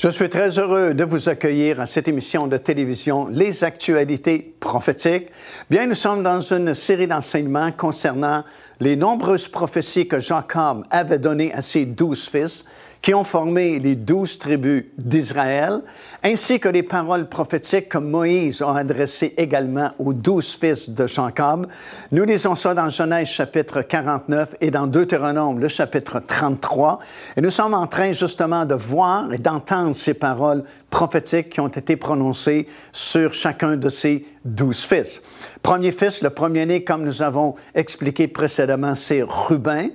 Je suis très heureux de vous accueillir à cette émission de télévision, Les Actualités prophétiques. Bien, nous sommes dans une série d'enseignements concernant les nombreuses prophéties que Jacob avait données à ses 12 fils, qui ont formé les 12 tribus d'Israël, ainsi que les paroles prophétiques que Moïse a adressées également aux 12 fils de Jacob. Nous lisons ça dans Genèse chapitre 49 et dans Deutéronome, le chapitre 33. Et nous sommes en train justement de voir et d'entendre ces paroles prophétiques qui ont été prononcées sur chacun de ces 12 fils. Premier fils, le premier-né, comme nous avons expliqué précédemment, c'est Ruben,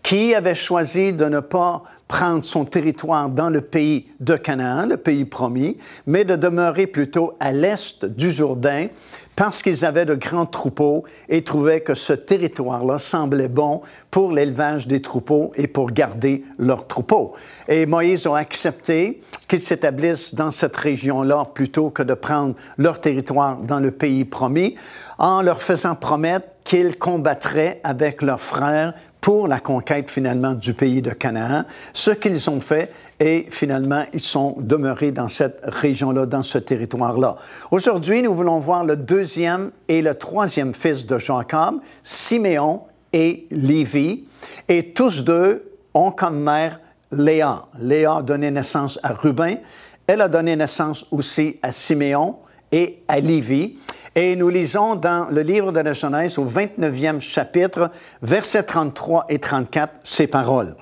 qui avait choisi de ne pas prendre son territoire dans le pays de Canaan, le pays promis, mais de demeurer plutôt à l'est du Jourdain, parce qu'ils avaient de grands troupeaux et trouvaient que ce territoire-là semblait bon pour l'élevage des troupeaux et pour garder leurs troupeaux. Et Moïse a accepté qu'ils s'établissent dans cette région-là plutôt que de prendre leur territoire dans le pays promis, en leur faisant promettre qu'ils combattraient avec leurs frères pour la conquête finalement du pays de Canaan, ce qu'ils ont fait et finalement ils sont demeurés dans cette région-là, dans ce territoire-là. Aujourd'hui, nous voulons voir le deuxième et le troisième fils de Jacob, Siméon et Lévi, et tous deux ont comme mère Léa. Léa a donné naissance à Ruben, elle a donné naissance aussi à Siméon et à Lévi. Et nous lisons dans le livre de la Genèse, au 29e chapitre, versets 33 et 34, ces paroles.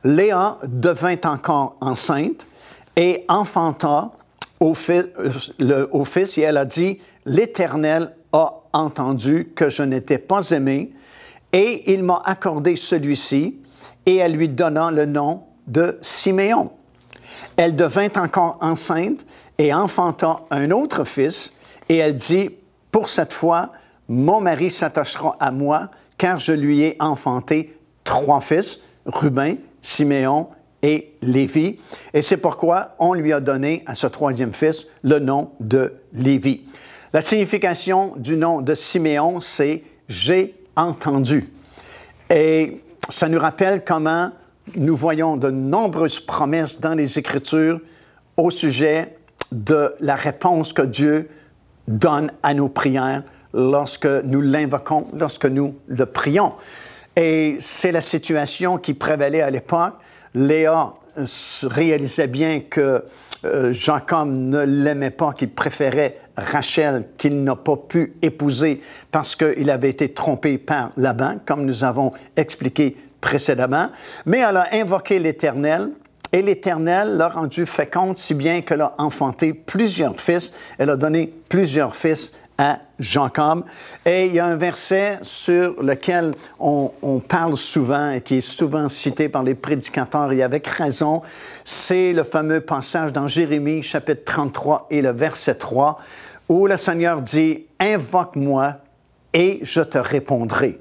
Léa devint encore enceinte et enfanta au fils, et elle a dit, « L'Éternel a entendu que je n'étais pas aimée, et il m'a accordé celui-ci, et elle lui donna le nom de Siméon. Elle devint encore enceinte et enfanta un autre fils, et elle dit, « Pour cette fois, mon mari s'attachera à moi, car je lui ai enfanté 3 fils, Ruben, Siméon et Lévi. » Et c'est pourquoi on lui a donné à ce troisième fils le nom de Lévi. La signification du nom de Siméon, c'est « j'ai entendu ». Et ça nous rappelle comment nous voyons de nombreuses promesses dans les Écritures au sujet de la réponse que Dieu donne à nos prières lorsque nous l'invoquons, lorsque nous le prions. Et c'est la situation qui prévalait à l'époque. Léa réalisait bien que Jacob ne l'aimait pas, qu'il préférait Rachel, qu'il n'a pas pu épouser parce qu'il avait été trompé par Laban, comme nous avons expliqué précédemment. Mais elle a invoqué l'Éternel. Et l'Éternel l'a rendue féconde, si bien qu'elle a enfanté plusieurs fils. Elle a donné plusieurs fils à Jacob. Et il y a un verset sur lequel on parle souvent et qui est souvent cité par les prédicateurs et avec raison. C'est le fameux passage dans Jérémie, chapitre 33 et le verset 3, où le Seigneur dit « Invoque-moi et je te répondrai ».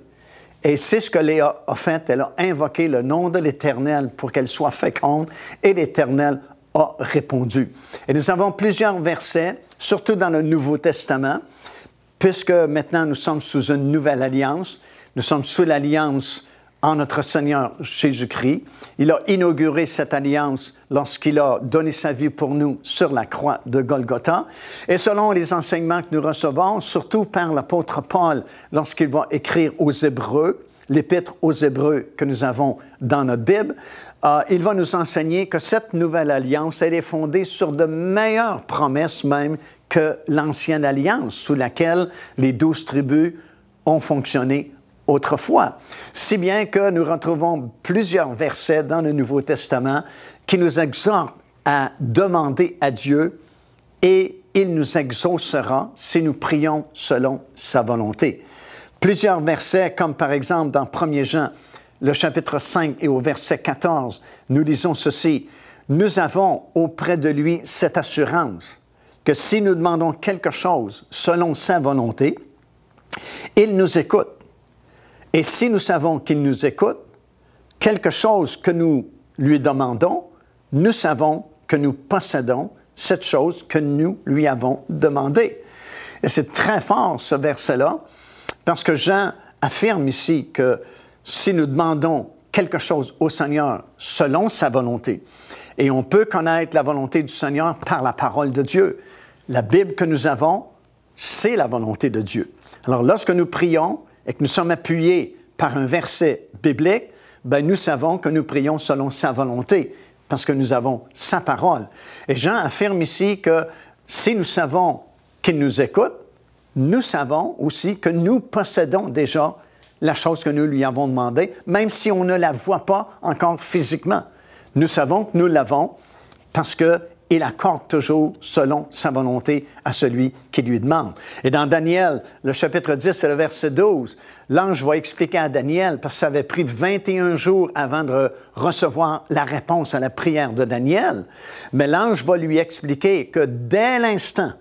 Et c'est ce que Léa a fait. Elle a invoqué le nom de l'Éternel pour qu'elle soit féconde et l'Éternel a répondu. Et nous avons plusieurs versets, surtout dans le Nouveau Testament, puisque maintenant nous sommes sous une nouvelle alliance. Nous sommes sous l'alliance en notre Seigneur Jésus-Christ. Il a inauguré cette alliance lorsqu'il a donné sa vie pour nous sur la croix de Golgotha. Et selon les enseignements que nous recevons, surtout par l'apôtre Paul, lorsqu'il va écrire aux Hébreux, l'épître aux Hébreux que nous avons dans notre Bible, il va nous enseigner que cette nouvelle alliance, elle est fondée sur de meilleures promesses même que l'ancienne alliance, sous laquelle les 12 tribus ont fonctionné autrefois. Si bien que nous retrouvons plusieurs versets dans le Nouveau Testament qui nous exhortent à demander à Dieu et il nous exaucera si nous prions selon sa volonté. Plusieurs versets, comme par exemple dans 1 Jean, le chapitre 5 et au verset 14, nous lisons ceci. « Nous avons auprès de lui cette assurance que si nous demandons quelque chose selon sa volonté, il nous écoute. Et si nous savons qu'il nous écoute, quelque chose que nous lui demandons, nous savons que nous possédons cette chose que nous lui avons demandée. » Et c'est très fort, ce verset-là, parce que Jean affirme ici que si nous demandons quelque chose au Seigneur selon sa volonté. Et on peut connaître la volonté du Seigneur par la parole de Dieu. La Bible que nous avons, c'est la volonté de Dieu. Alors, lorsque nous prions et que nous sommes appuyés par un verset biblique, bien, nous savons que nous prions selon sa volonté, parce que nous avons sa parole. Et Jean affirme ici que si nous savons qu'il nous écoute, nous savons aussi que nous possédons déjà la chose que nous lui avons demandée, même si on ne la voit pas encore physiquement. Nous savons que nous l'avons parce qu'il accorde toujours selon sa volonté à celui qui lui demande. Et dans Daniel, le chapitre 10 et le verset 12, l'ange va expliquer à Daniel, parce que ça avait pris 21 jours avant de recevoir la réponse à la prière de Daniel, mais l'ange va lui expliquer que dès l'instant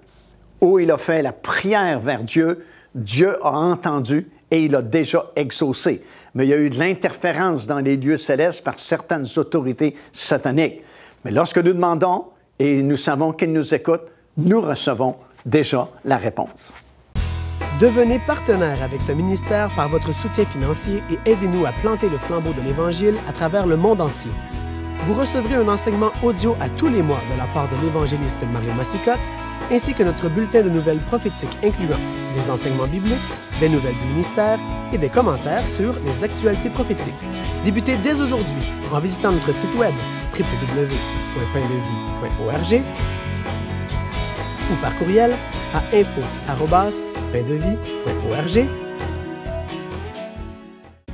où il a fait la prière vers Dieu, Dieu a entendu et il a déjà exaucé. Mais il y a eu de l'interférence dans les lieux célestes par certaines autorités sataniques. Mais lorsque nous demandons et nous savons qu'il nous écoute, nous recevons déjà la réponse. Devenez partenaire avec ce ministère par votre soutien financier et aidez-nous à planter le flambeau de l'Évangile à travers le monde entier. Vous recevrez un enseignement audio à tous les mois de la part de l'évangéliste Mario Massicotte, ainsi que notre bulletin de nouvelles prophétiques incluant des enseignements bibliques, des nouvelles du ministère et des commentaires sur les actualités prophétiques. Débutez dès aujourd'hui en visitant notre site web www.paindevie.org ou par courriel à info@paindevie.org.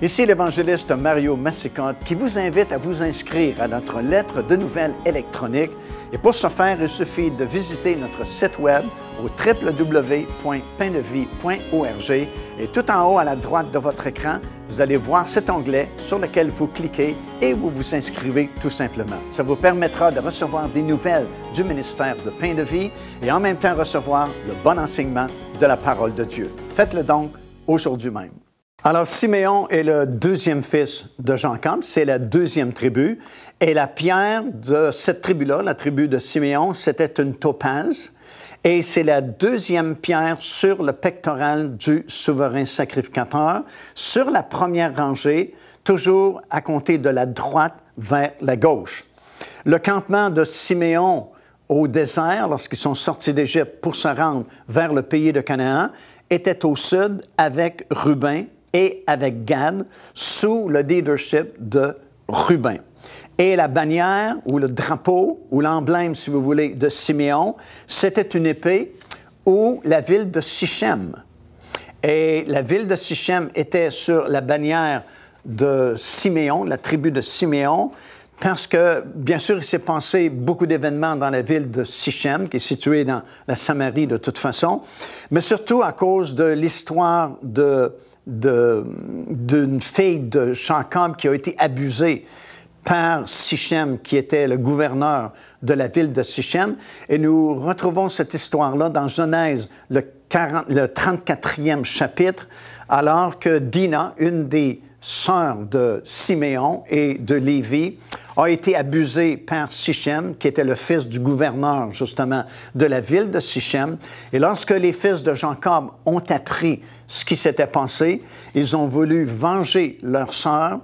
Ici l'évangéliste Mario Massicotte qui vous invite à vous inscrire à notre lettre de nouvelles électronique. Et pour ce faire, il suffit de visiter notre site web au www.paindevie.org et tout en haut à la droite de votre écran, vous allez voir cet onglet sur lequel vous cliquez et vous vous inscrivez tout simplement. Ça vous permettra de recevoir des nouvelles du ministère de Pain de Vie et en même temps recevoir le bon enseignement de la parole de Dieu. Faites-le donc aujourd'hui même. Alors, Siméon est le deuxième fils de Jacob, c'est la deuxième tribu. Et la pierre de cette tribu-là, la tribu de Siméon, c'était une topaze. Et c'est la deuxième pierre sur le pectoral du souverain sacrificateur, sur la première rangée, toujours à compter de la droite vers la gauche. Le campement de Siméon au désert, lorsqu'ils sont sortis d'Égypte pour se rendre vers le pays de Canaan, était au sud avec Ruben et avec Gad, sous le leadership de Ruben. Et la bannière, ou le drapeau, ou l'emblème, si vous voulez, de Siméon, c'était une épée ou la ville de Sichem. Et la ville de Sichem était sur la bannière de Siméon, la tribu de Siméon, parce que, bien sûr, il s'est passé beaucoup d'événements dans la ville de Sichem, qui est située dans la Samarie de toute façon, mais surtout à cause de l'histoire d'une fille de Jacob qui a été abusée par Sichem, qui était le gouverneur de la ville de Sichem. Et nous retrouvons cette histoire-là dans Genèse, le 34e chapitre, alors que Dina, une des sœurs de Siméon et de Lévi, a été abusée par Sichem, qui était le fils du gouverneur, justement, de la ville de Sichem. Et lorsque les fils de Jacob ont appris ce qui s'était passé, ils ont voulu venger leur sœur.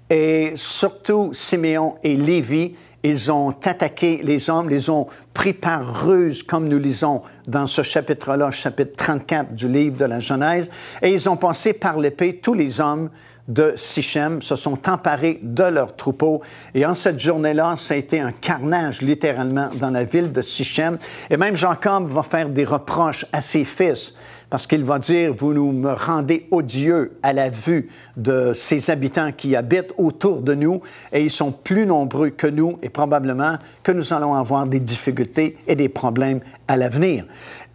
Et surtout, Siméon et Lévi, ils ont attaqué les hommes, les ont pris par ruse, comme nous lisons dans ce chapitre-là, chapitre 34 du livre de la Genèse, et ils ont passé par l'épée tous les hommes de Sichem, se sont emparés de leurs troupeaux. Et en cette journée-là, ça a été un carnage, littéralement, dans la ville de Sichem. Et même Jacob va faire des reproches à ses fils, parce qu'il va dire, vous nous me rendez odieux à la vue de ces habitants qui habitent autour de nous, et ils sont plus nombreux que nous, et probablement que nous allons avoir des difficultés et des problèmes à l'avenir.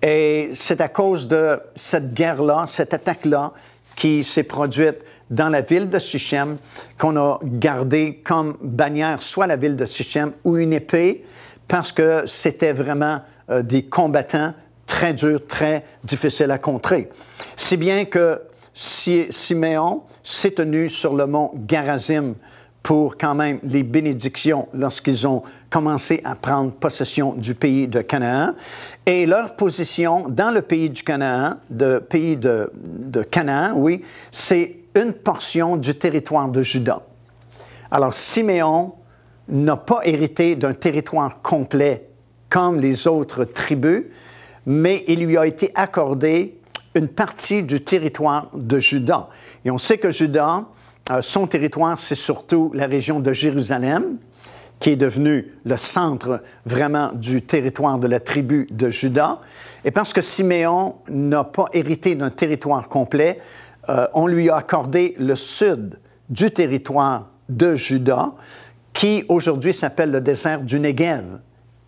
Et c'est à cause de cette guerre-là, cette attaque-là, qui s'est produite dans la ville de Sichem, qu'on a gardé comme bannière soit la ville de Sichem ou une épée, parce que c'était vraiment des combattants très durs, très difficiles à contrer. Si bien que Siméon s'est tenu sur le mont Garazim pour quand même les bénédictions lorsqu'ils ont commencé à prendre possession du pays de Canaan. Et leur position dans le pays du Canaan, pays de Canaan, oui, c'est une portion du territoire de Juda. Alors, Siméon n'a pas hérité d'un territoire complet comme les autres tribus, mais il lui a été accordé une partie du territoire de Juda. Et on sait que Juda, son territoire, c'est surtout la région de Jérusalem, qui est devenue le centre vraiment du territoire de la tribu de Juda. Et parce que Siméon n'a pas hérité d'un territoire complet, on lui a accordé le sud du territoire de Juda, qui aujourd'hui s'appelle le désert du Negev,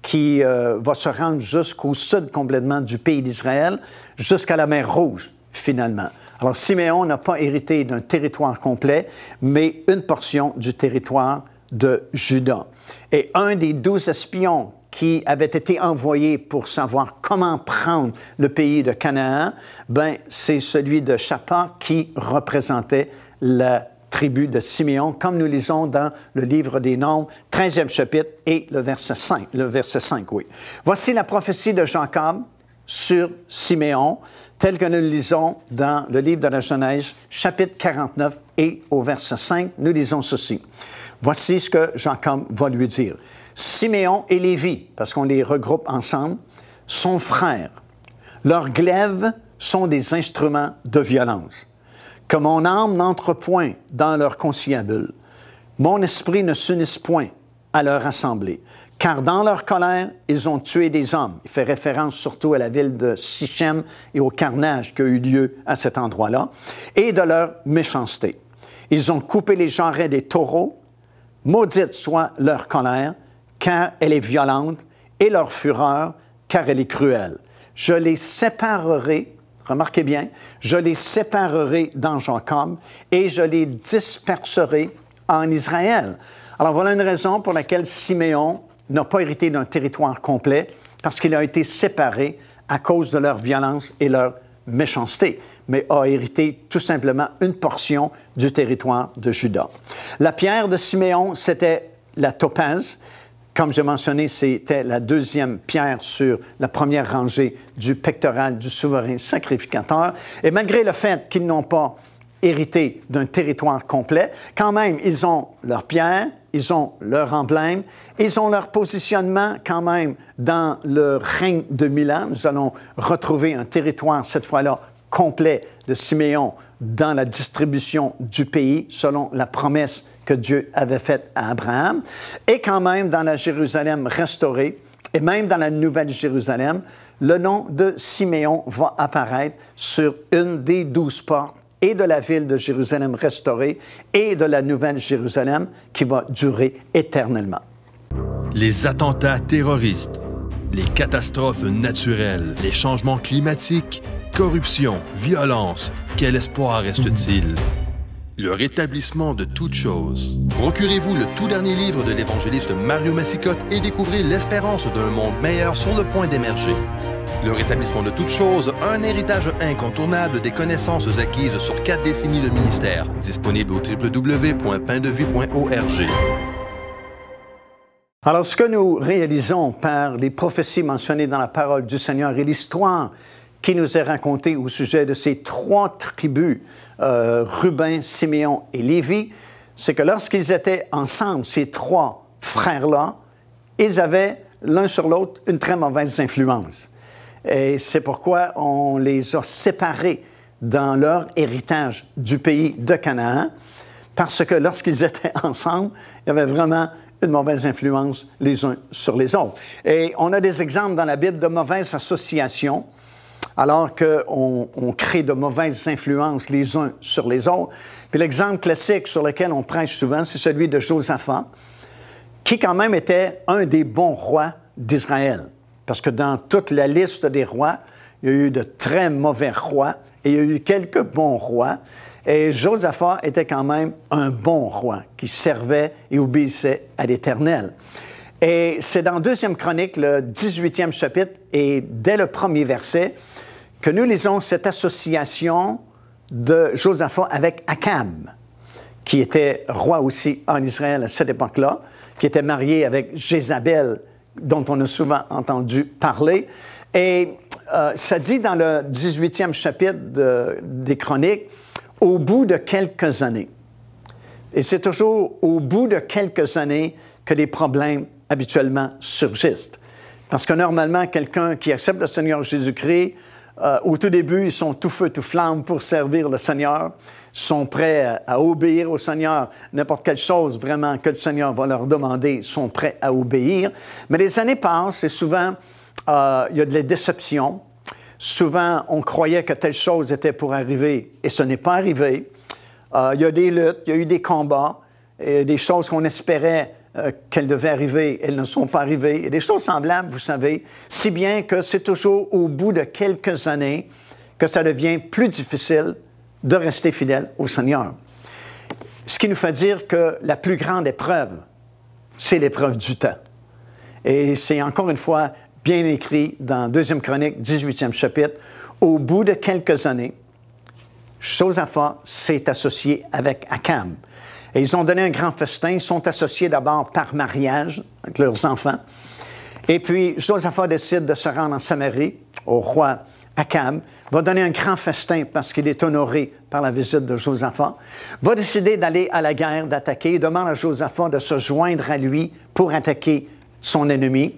qui va se rendre jusqu'au sud complètement du pays d'Israël, jusqu'à la mer Rouge, finalement. Alors, Siméon n'a pas hérité d'un territoire complet, mais une portion du territoire de Juda. Et un des 12 espions qui avaient été envoyés pour savoir comment prendre le pays de Canaan, ben, c'est celui de Shapha qui représentait la tribu de Siméon, comme nous lisons dans le livre des Nombres, 13e chapitre et le verset 5. Oui. Voici la prophétie de Jacob sur Siméon, telle que nous le lisons dans le livre de la Genèse, chapitre 49 et au verset 5, nous lisons ceci. Voici ce que Jacob va lui dire. Siméon et Lévi, parce qu'on les regroupe ensemble, sont frères. Leurs glaives sont des instruments de violence. Que mon âme n'entre point dans leur conciliabule. Mon esprit ne s'unisse point à leur assemblée. Car dans leur colère, ils ont tué des hommes. Il fait référence surtout à la ville de Sichem et au carnage qui a eu lieu à cet endroit-là, et de leur méchanceté. Ils ont coupé les jarrets des taureaux. Maudite soit leur colère, car elle est violente, et leur fureur, car elle est cruelle. Je les séparerai. Remarquez bien, je les séparerai dans Jacob et je les disperserai en Israël. Alors voilà une raison pour laquelle Siméon n'a pas hérité d'un territoire complet, parce qu'il a été séparé à cause de leur violence et leur méchanceté, mais a hérité tout simplement une portion du territoire de Juda. La pierre de Siméon, c'était la topaze. Comme j'ai mentionné, c'était la deuxième pierre sur la première rangée du pectoral du souverain sacrificateur. Et malgré le fait qu'ils n'ont pas hérité d'un territoire complet, quand même, ils ont leur pierre, ils ont leur emblème, ils ont leur positionnement quand même dans le règne de Milan. Nous allons retrouver un territoire, cette fois-là, complet de Siméon dans la distribution du pays, selon la promesse que Dieu avait faite à Abraham. Et quand même, dans la Jérusalem restaurée, et même dans la Nouvelle Jérusalem, le nom de Siméon va apparaître sur une des 12 portes et de la ville de Jérusalem restaurée et de la Nouvelle Jérusalem qui va durer éternellement. Les attentats terroristes, les catastrophes naturelles, les changements climatiques, corruption, violence, quel espoir reste-t-il? Le rétablissement de toutes choses. Procurez-vous le tout dernier livre de l'évangéliste Mario Massicotte et découvrez l'espérance d'un monde meilleur sur le point d'émerger. Le rétablissement de toutes choses, un héritage incontournable des connaissances acquises sur 4 décennies de ministère. Disponible au www.paindevie.org. Alors, ce que nous réalisons par les prophéties mentionnées dans la parole du Seigneur et l'histoire qui nous est racontée au sujet de ces 3 tribus, Ruben, Siméon et Lévi, c'est que lorsqu'ils étaient ensemble, ces 3 frères-là, ils avaient l'un sur l'autre une très mauvaise influence. Et c'est pourquoi on les a séparés dans leur héritage du pays de Canaan, parce que lorsqu'ils étaient ensemble, il y avait vraiment une mauvaise influence les uns sur les autres. Et on a des exemples dans la Bible de mauvaises associations, alors qu'on crée de mauvaises influences les uns sur les autres. Puis l'exemple classique sur lequel on prêche souvent, c'est celui de Josaphat, qui quand même était un des bons rois d'Israël. Parce que dans toute la liste des rois, il y a eu de très mauvais rois et il y a eu quelques bons rois. Et Josaphat était quand même un bon roi qui servait et obéissait à l'Éternel. Et c'est dans 2 Chroniques, le 18e chapitre, et dès le premier verset, que nous lisons cette association de Josaphat avec Akab, qui était roi aussi en Israël à cette époque-là, qui était marié avec Jézabel, dont on a souvent entendu parler. Et ça dit dans le 18e chapitre des Chroniques, au bout de quelques années, Et c'est toujours au bout de quelques années que les problèmes habituellement surgissent. Parce que normalement, quelqu'un qui accepte le Seigneur Jésus-Christ, au tout début, ils sont tout feu, tout flamme pour servir le Seigneur, sont prêts à obéir au Seigneur. N'importe quelle chose vraiment que le Seigneur va leur demander, ils sont prêts à obéir. Mais les années passent et souvent, il y a de la déception. Souvent, on croyait que telle chose était pour arriver et ce n'est pas arrivé. Il y a des luttes, il y a eu des combats, et des choses qu'on espérait qu'elles devaient arriver, elles ne sont pas arrivées. Et des choses semblables, vous savez, si bien que c'est toujours au bout de quelques années que ça devient plus difficile de rester fidèle au Seigneur. Ce qui nous fait dire que la plus grande épreuve, c'est l'épreuve du temps. Et c'est encore une fois bien écrit dans 2 Chroniques, 18e chapitre, au bout de quelques années, Josaphat s'est associé avec Akab. Et ils ont donné un grand festin. Ils sont associés d'abord par mariage avec leurs enfants. Et puis, Josaphat décide de se rendre en Samarie au roi Akab, va donner un grand festin parce qu'il est honoré par la visite de Josaphat, va décider d'aller à la guerre, d'attaquer, demande à Josaphat de se joindre à lui pour attaquer son ennemi.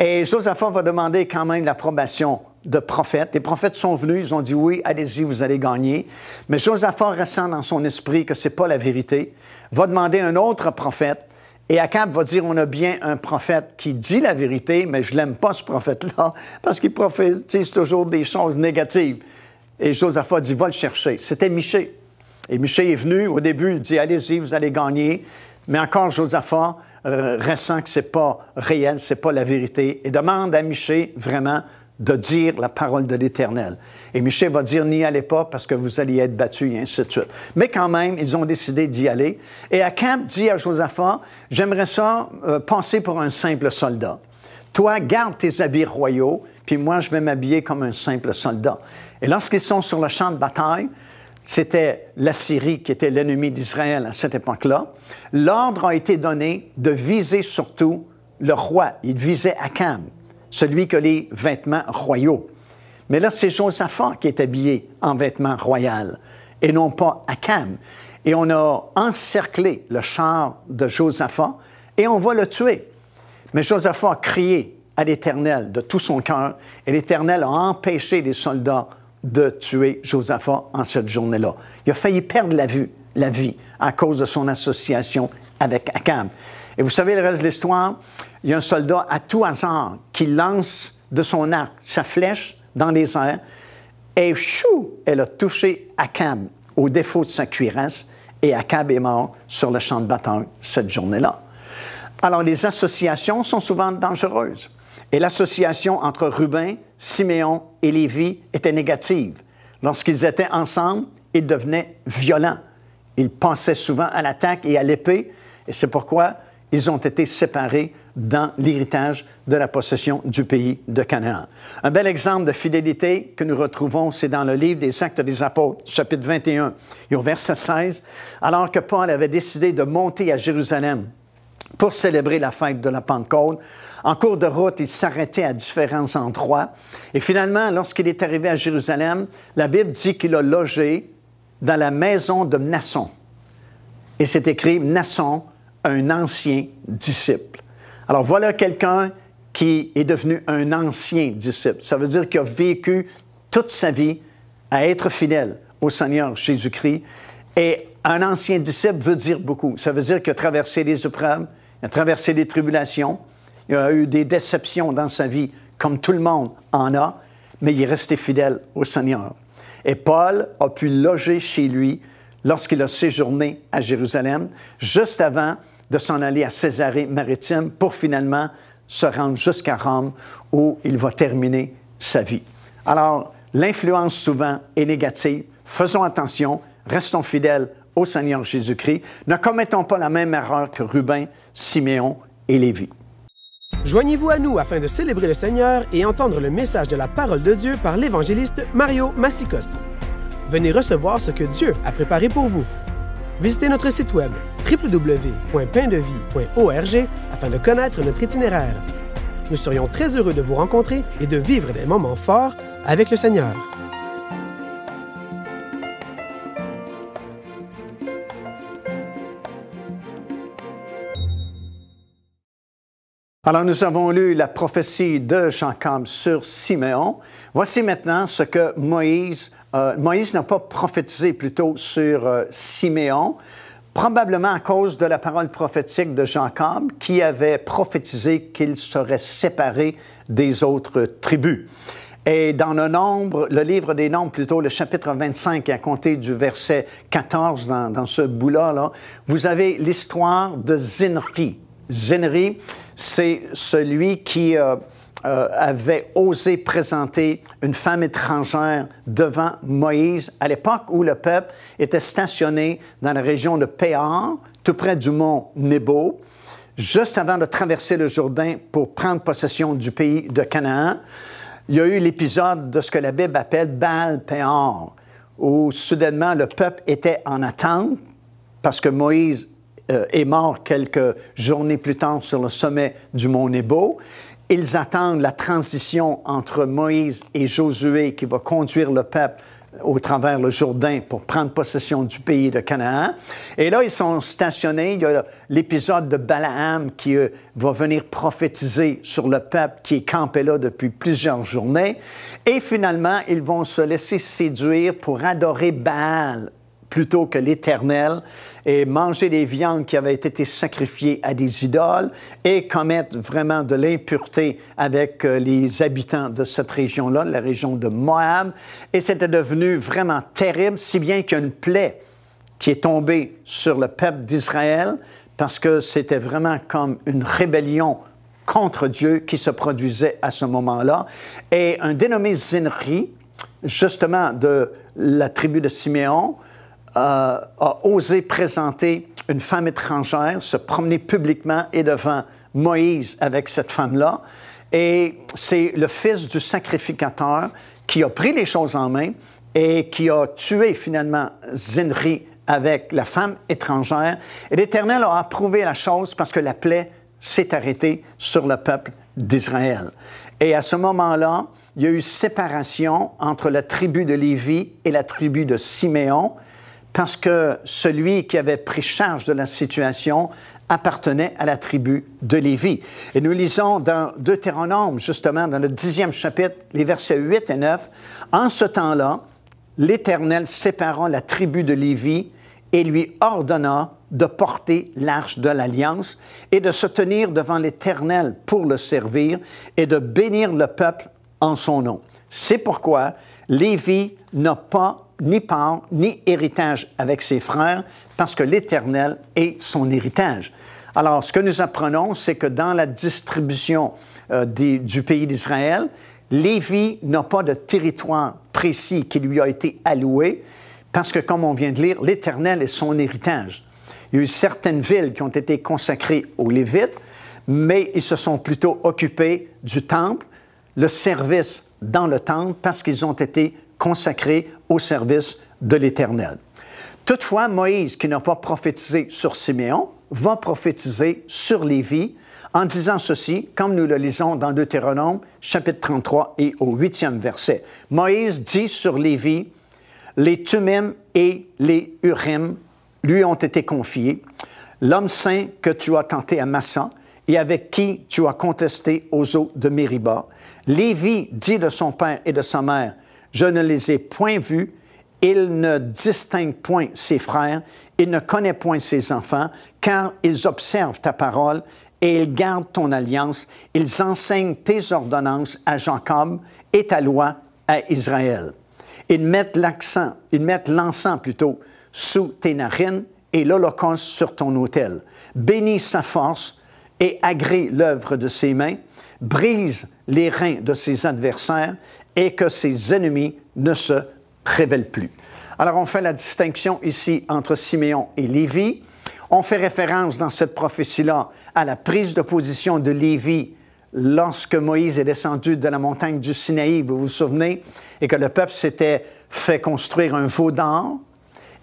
Et Josaphat va demander quand même l'approbation de prophètes. Les prophètes sont venus, ils ont dit oui, allez-y, vous allez gagner. Mais Josaphat ressent dans son esprit que ce n'est pas la vérité, va demander un autre prophète. Et Akab va dire, on a bien un prophète qui dit la vérité, mais je l'aime pas ce prophète-là, parce qu'il prophétise toujours des choses négatives. Et Josaphat dit, va le chercher. C'était Michée. Et Michée est venu, au début, il dit, allez-y, vous allez gagner. Mais encore Josaphat ressent que ce n'est pas réel, ce n'est pas la vérité, et demande à Michée vraiment de dire la parole de l'Éternel. Et Michée va dire, n'y allez pas parce que vous alliez être battus, et ainsi de suite. Mais quand même, ils ont décidé d'y aller. Et Akab dit à Josaphat, j'aimerais ça passer pour un simple soldat. Toi, garde tes habits royaux, puis moi, je vais m'habiller comme un simple soldat. Et lorsqu'ils sont sur le champ de bataille, c'était la Syrie qui était l'ennemi d'Israël à cette époque-là. L'ordre a été donné de viser surtout le roi. Il visait Akab, celui qui a les vêtements royaux. Mais là, c'est Josaphat qui est habillé en vêtements royaux et non pas Akab. Et on a encerclé le char de Josaphat et on va le tuer. Mais Josaphat a crié à l'Éternel de tout son cœur et l'Éternel a empêché les soldats de tuer Josaphat en cette journée-là. Il a failli perdre la vie à cause de son association avec Akab. Et vous savez le reste de l'histoire, il y a un soldat à tout hasard qui lance de son arc sa flèche dans les airs et chou, elle a touché Akab au défaut de sa cuirasse et Akab est mort sur le champ de bataille cette journée-là. Alors les associations sont souvent dangereuses. Et l'association entre Ruben, Siméon et Lévi était négative. Lorsqu'ils étaient ensemble, ils devenaient violents. Ils passaient souvent à l'attaque et à l'épée, et c'est pourquoi ils ont été séparés dans l'héritage de la possession du pays de Canaan. Un bel exemple de fidélité que nous retrouvons, c'est dans le livre des Actes des Apôtres, chapitre 21, et au verset 16, alors que Paul avait décidé de monter à Jérusalem pour célébrer la fête de la Pentecôte. En cours de route, il s'arrêtait à différents endroits. Et finalement, lorsqu'il est arrivé à Jérusalem, la Bible dit qu'il a logé dans la maison de Mnason. Et c'est écrit Mnason, un ancien disciple. Alors voilà quelqu'un qui est devenu un ancien disciple. Ça veut dire qu'il a vécu toute sa vie à être fidèle au Seigneur Jésus-Christ. Et un ancien disciple veut dire beaucoup. Ça veut dire qu'il a traversé les épreuves, il a traversé les tribulations, il a eu des déceptions dans sa vie, comme tout le monde en a, mais il est resté fidèle au Seigneur. Et Paul a pu loger chez lui lorsqu'il a séjourné à Jérusalem, juste avant de s'en aller à Césarée-Maritime pour finalement se rendre jusqu'à Rome où il va terminer sa vie. Alors, l'influence souvent est négative. Faisons attention, restons fidèles au Seigneur Jésus-Christ. Ne commettons pas la même erreur que Ruben, Siméon et Lévi. Joignez-vous à nous afin de célébrer le Seigneur et entendre le message de la parole de Dieu par l'évangéliste Mario Massicotte. Venez recevoir ce que Dieu a préparé pour vous. Visitez notre site web www.paindevie.org afin de connaître notre itinéraire. Nous serions très heureux de vous rencontrer et de vivre des moments forts avec le Seigneur. Alors, nous avons lu la prophétie de Jacob sur Siméon. Voici maintenant ce que Moïse n'a pas prophétisé plutôt sur Siméon, probablement à cause de la parole prophétique de Jacob qui avait prophétisé qu'il serait séparé des autres tribus. Et dans le livre des Nombres, plutôt le chapitre 25, à compter du verset 14 dans ce bout-là, vous avez l'histoire de Zinri. Zinri, c'est celui qui avait osé présenter une femme étrangère devant Moïse à l'époque où le peuple était stationné dans la région de Péor, tout près du mont Nebo, juste avant de traverser le Jourdain pour prendre possession du pays de Canaan. Il y a eu l'épisode de ce que la Bible appelle Baal-Péor, où soudainement le peuple était en attente parce que Moïse est mort quelques journées plus tard sur le sommet du mont Nebo. Ils attendent la transition entre Moïse et Josué qui va conduire le peuple au travers le Jourdain pour prendre possession du pays de Canaan. Et là, ils sont stationnés. Il y a l'épisode de Balaam qui va venir prophétiser sur le peuple qui est campé là depuis plusieurs journées. Et finalement, ils vont se laisser séduire pour adorer Baal plutôt que l'Éternel, et manger des viandes qui avaient été sacrifiées à des idoles et commettre vraiment de l'impureté avec les habitants de cette région-là, la région de Moab. Et c'était devenu vraiment terrible, si bien qu'il y a une plaie qui est tombée sur le peuple d'Israël parce que c'était vraiment comme une rébellion contre Dieu qui se produisait à ce moment-là. Et un dénommé Zinri, justement de la tribu de Siméon, a osé présenter une femme étrangère, se promener publiquement et devant Moïse avec cette femme-là. Et c'est le fils du sacrificateur qui a pris les choses en main et qui a tué finalement Zinri avec la femme étrangère. Et l'Éternel a approuvé la chose parce que la plaie s'est arrêtée sur le peuple d'Israël. Et à ce moment-là, il y a eu séparation entre la tribu de Lévi et la tribu de Siméon, parce que celui qui avait pris charge de la situation appartenait à la tribu de Lévi. Et nous lisons dans Deutéronome, justement, dans le 10e chapitre, les versets 8 et 9, « En ce temps-là, l'Éternel sépara la tribu de Lévi et lui ordonna de porter l'arche de l'Alliance et de se tenir devant l'Éternel pour le servir et de bénir le peuple en son nom. C'est pourquoi Lévi n'a pas ni part, ni héritage avec ses frères, parce que l'Éternel est son héritage. » Alors, ce que nous apprenons, c'est que dans la distribution du pays d'Israël, Lévi n'a pas de territoire précis qui lui a été alloué, parce que, comme on vient de lire, l'Éternel est son héritage. Il y a eu certaines villes qui ont été consacrées aux Lévites, mais ils se sont plutôt occupés du temple, le service dans le temple, parce qu'ils ont été consacré au service de l'Éternel. Toutefois, Moïse, qui n'a pas prophétisé sur Siméon, va prophétiser sur Lévi en disant ceci, comme nous le lisons dans Deutéronome, chapitre 33 et au 8e verset. Moïse dit sur Lévi, « Les Thummim et les Urim lui ont été confiés, l'homme saint que tu as tenté à Massa et avec qui tu as contesté aux eaux de Mériba. Lévi dit de son père et de sa mère, je ne les ai point vus, il ne distingue point ses frères, il ne connaît point ses enfants, car ils observent ta parole et ils gardent ton alliance, ils enseignent tes ordonnances à Jacob et ta loi à Israël. Ils mettent l'encens plutôt sous tes narines et l'holocauste sur ton autel. Bénis sa force et agrée l'œuvre de ses mains, brise les reins de ses adversaires et que ses ennemis ne se révèlent plus. » Alors, on fait la distinction ici entre Siméon et Lévi. On fait référence dans cette prophétie-là à la prise de position de Lévi lorsque Moïse est descendu de la montagne du Sinaï, vous vous souvenez, et que le peuple s'était fait construire un veau d'or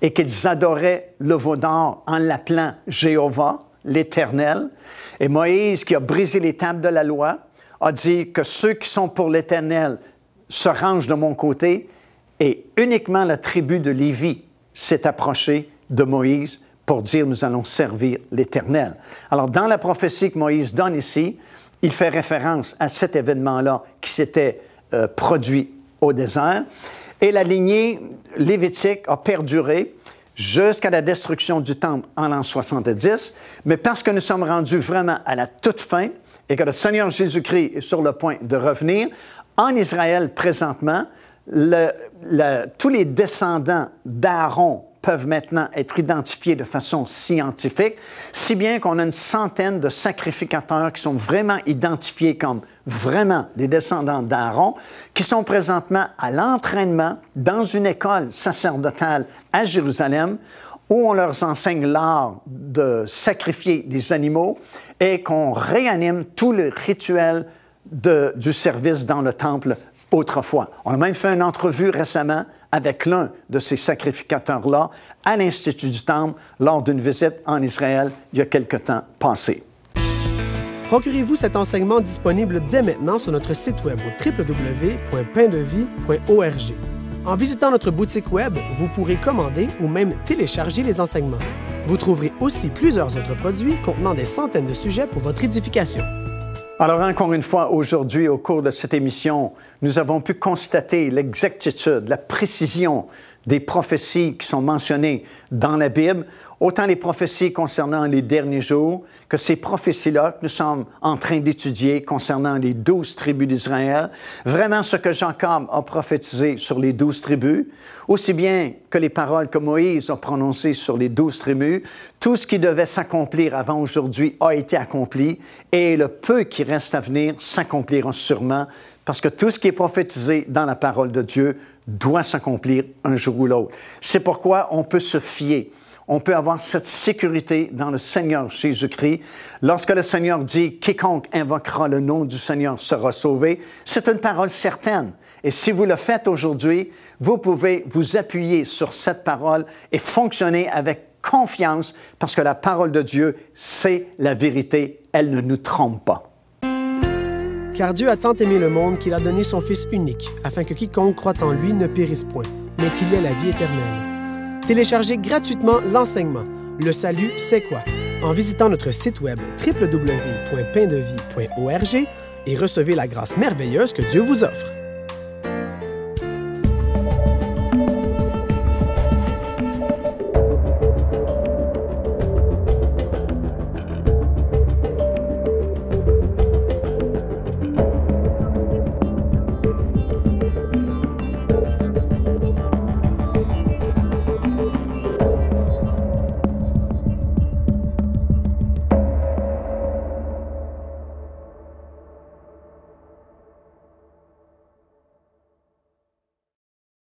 et qu'ils adoraient le veau d'or en l'appelant Jéhovah, l'Éternel. Et Moïse, qui a brisé les tables de la loi, a dit que ceux qui sont pour l'Éternel se rangent de mon côté, et uniquement la tribu de Lévi s'est approchée de Moïse pour dire « Nous allons servir l'Éternel ». Alors, dans la prophétie que Moïse donne ici, il fait référence à cet événement-là qui s'était produit au désert. Et la lignée lévitique a perduré jusqu'à la destruction du temple en l'an 70. Mais parce que nous sommes rendus vraiment à la toute fin et que le Seigneur Jésus-Christ est sur le point de revenir, en Israël présentement, tous les descendants d'Aaron peuvent maintenant être identifiés de façon scientifique, si bien qu'on a une centaine de sacrificateurs qui sont vraiment identifiés comme vraiment des descendants d'Aaron, qui sont présentement à l'entraînement dans une école sacerdotale à Jérusalem, où on leur enseigne l'art de sacrifier des animaux et qu'on réanime tout le rituel du service dans le temple autrefois. On a même fait une entrevue récemment avec l'un de ces sacrificateurs-là à l'Institut du Temple lors d'une visite en Israël il y a quelque temps passé. Procurez-vous cet enseignement disponible dès maintenant sur notre site web au www.paindevie.org. En visitant notre boutique web, vous pourrez commander ou même télécharger les enseignements. Vous trouverez aussi plusieurs autres produits contenant des centaines de sujets pour votre édification. Alors, encore une fois, aujourd'hui, au cours de cette émission, nous avons pu constater l'exactitude, la précision des prophéties qui sont mentionnées dans la Bible, autant les prophéties concernant les derniers jours que ces prophéties-là que nous sommes en train d'étudier concernant les 12 tribus d'Israël, vraiment ce que Jacob a prophétisé sur les 12 tribus, aussi bien que les paroles que Moïse a prononcées sur les 12 tribus, tout ce qui devait s'accomplir avant aujourd'hui a été accompli et le peu qui reste à venir s'accomplira sûrement parce que tout ce qui est prophétisé dans la parole de Dieu doit s'accomplir un jour ou l'autre. C'est pourquoi on peut se fier. On peut avoir cette sécurité dans le Seigneur Jésus-Christ. Lorsque le Seigneur dit « Quiconque invoquera le nom du Seigneur sera sauvé », c'est une parole certaine. Et si vous le faites aujourd'hui, vous pouvez vous appuyer sur cette parole et fonctionner avec confiance parce que la parole de Dieu, c'est la vérité. Elle ne nous trompe pas. Car Dieu a tant aimé le monde qu'il a donné son Fils unique, afin que quiconque croit en lui ne périsse point, mais qu'il ait la vie éternelle. Téléchargez gratuitement l'enseignement « Le salut, c'est quoi ?» en visitant notre site web www.paindevie.org et recevez la grâce merveilleuse que Dieu vous offre.